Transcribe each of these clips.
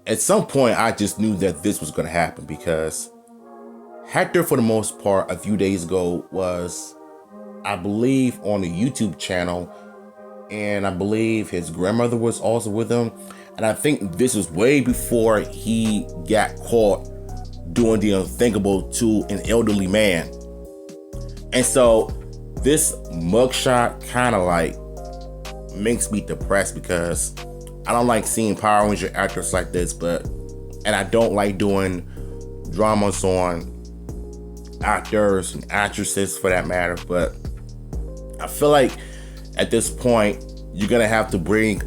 At some point, I just knew that this was going to happen because Hector, for the most part, a few days ago was, I believe, on the YouTube channel, and I believe his grandmother was also with him. And I think this was way before he got caught doing the unthinkable to an elderly man. And so this mugshot kind of like makes me depressed because I don't like seeing Power Ranger actors like this, and I don't like doing dramas on actors and actresses for that matter, but I feel like at this point you're gonna have to bring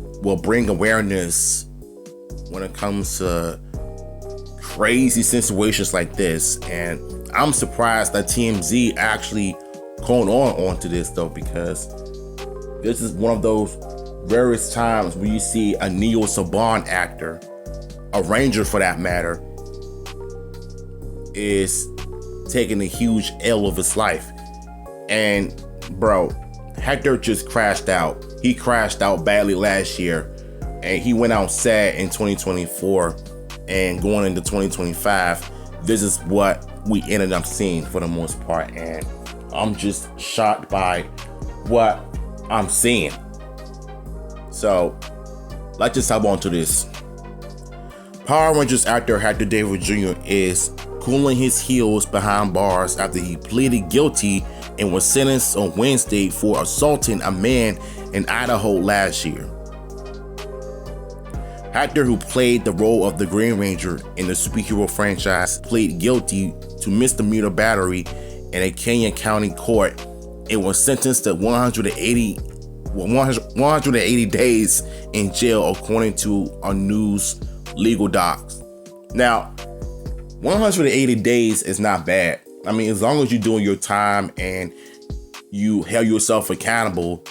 awareness when it comes to crazy situations like this. And I'm surprised that TMZ actually caught on to this though, because this is one of those various times where you see a Neo Saban actor, a Ranger for that matter, is taking a huge L of his life. And bro, Hector just crashed out. He crashed out badly last year, and he went out sad in 2024. And going into 2025, this is what we ended up seeing for the most part. And I'm just shocked by what I'm seeing. So let's just hop on to this. Power Rangers actor Hector David Jr. is cooling his heels behind bars after he pleaded guilty and was sentenced on Wednesday for assaulting a man in Idaho last year. Hector, who played the role of the Green Ranger in the superhero franchise, pleaded guilty to misdemeanor battery in a Kane County court and was sentenced to 180 days in jail, according to a news legal docs. Now, 180 days is not bad. I mean, as long as you're doing your time and you held yourself accountable.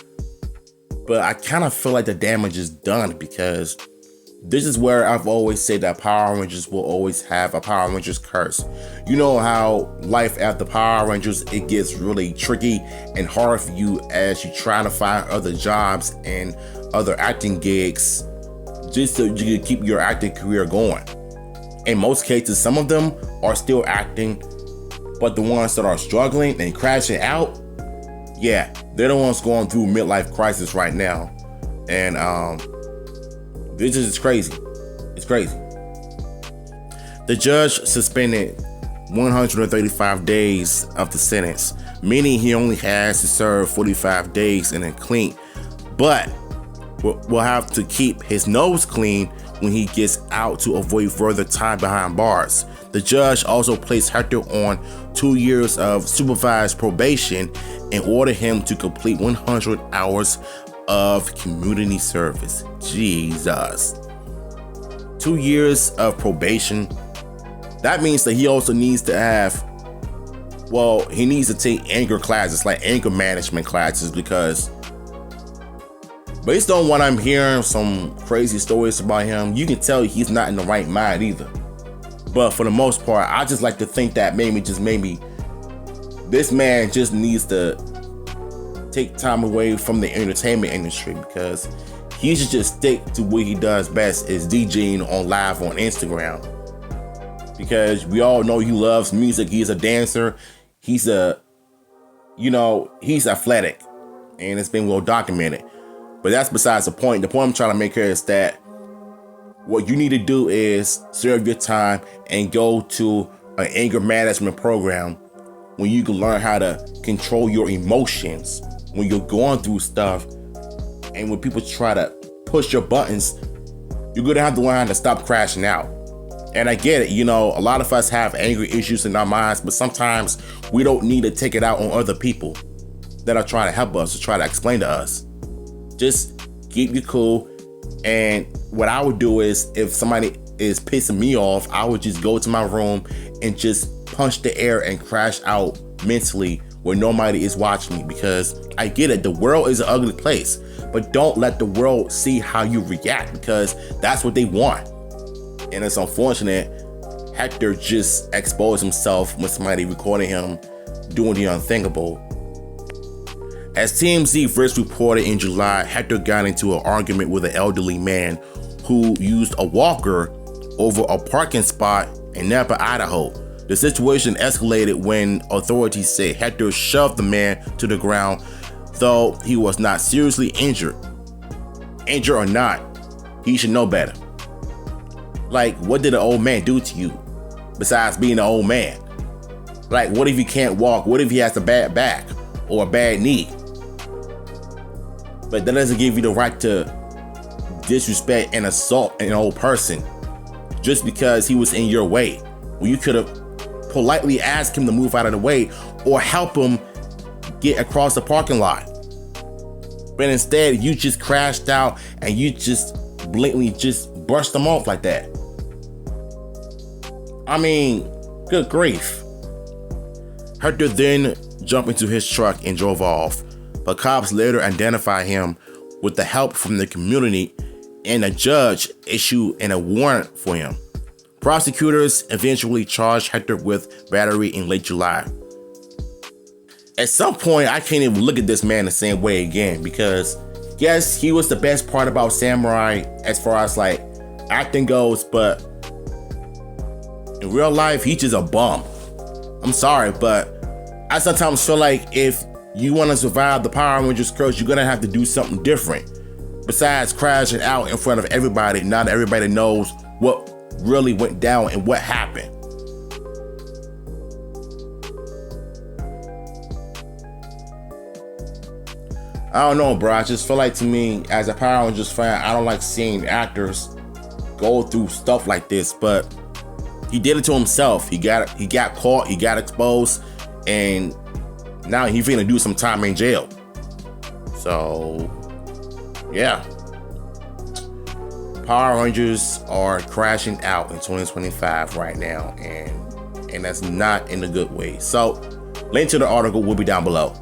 But I kind of feel like the damage is done, because this is where I've always said that Power Rangers will always have a Power Rangers curse. You know how life after Power Rangers, it gets really tricky and hard for you as you try to find other jobs and other acting gigs just so you can keep your acting career going. In most cases, some of them are still acting, but the ones that are struggling and crashing out, yeah, they're the ones going through midlife crisis right now. And this is crazy. It's crazy. The judge suspended 135 days of the sentence, meaning he only has to serve 45 days in a clink, but will have to keep his nose clean when he gets out to avoid further time behind bars. The judge also placed Hector on 2 years of supervised probation and ordered him to complete 100 hours of community service. Jesus. 2 years of probation. That means that he also needs to have, he needs to take anger classes, like anger management classes, because based on what I'm hearing, some crazy stories about him, you can tell he's not in the right mind either. But for the most part, I just like to think that maybe this man just needs to take time away from the entertainment industry, because he should just stick to what he does best, is DJing on live on Instagram. Because we all know he loves music. He's a dancer. He's athletic, and it's been well documented. But that's besides the point. The point I'm trying to make here is that what you need to do is serve your time and go to an anger management program when you can learn how to control your emotions when you're going through stuff. And when people try to push your buttons, you're going to have to learn how to stop crashing out. And I get it, a lot of us have anger issues in our minds, but sometimes we don't need to take it out on other people that are trying to help us or try to explain to us. Just keep you cool. And what I would do is, if somebody is pissing me off, I would just go to my room and just punch the air and crash out mentally where nobody is watching me. Because I get it, the world is an ugly place, but don't let the world see how you react, because that's what they want. And it's unfortunate Hector just exposed himself when somebody recording him doing the unthinkable. As TMZ first reported in July, Hector got into an argument with an elderly man who used a walker over a parking spot in Napa, Idaho. The situation escalated when authorities say Hector shoved the man to the ground, though he was not seriously injured. Injured or not, he should know better. Like, what did an old man do to you besides being an old man? Like, what if he can't walk? What if he has a bad back or a bad knee? But that doesn't give you the right to disrespect and assault an old person just because he was in your way. Well, you could have politely asked him to move out of the way or help him get across the parking lot. But instead, you just crashed out and you just blatantly just brushed him off like that. I mean, good grief. Hector then jumped into his truck and drove off, but cops later identified him with the help from the community, and a judge issued a warrant for him. Prosecutors eventually charged Hector with battery in late July. At some point, I can't even look at this man the same way again, because yes, he was the best part about Samurai as far as like acting goes, but in real life, he's just a bum. I'm sorry, but I sometimes feel like if you want to survive the Power Rangers curse, you're gonna have to do something different besides crashing out in front of everybody. Now that everybody knows what really went down and what happened. I don't know, bro. I just feel like, to me, as a Power Rangers fan, I don't like seeing actors go through stuff like this, but he did it to himself. He got caught, he got exposed, and now he's finna do some time in jail. So, yeah. Power Rangers are crashing out in 2025 right now, and that's not in a good way. So, link to the article will be down below.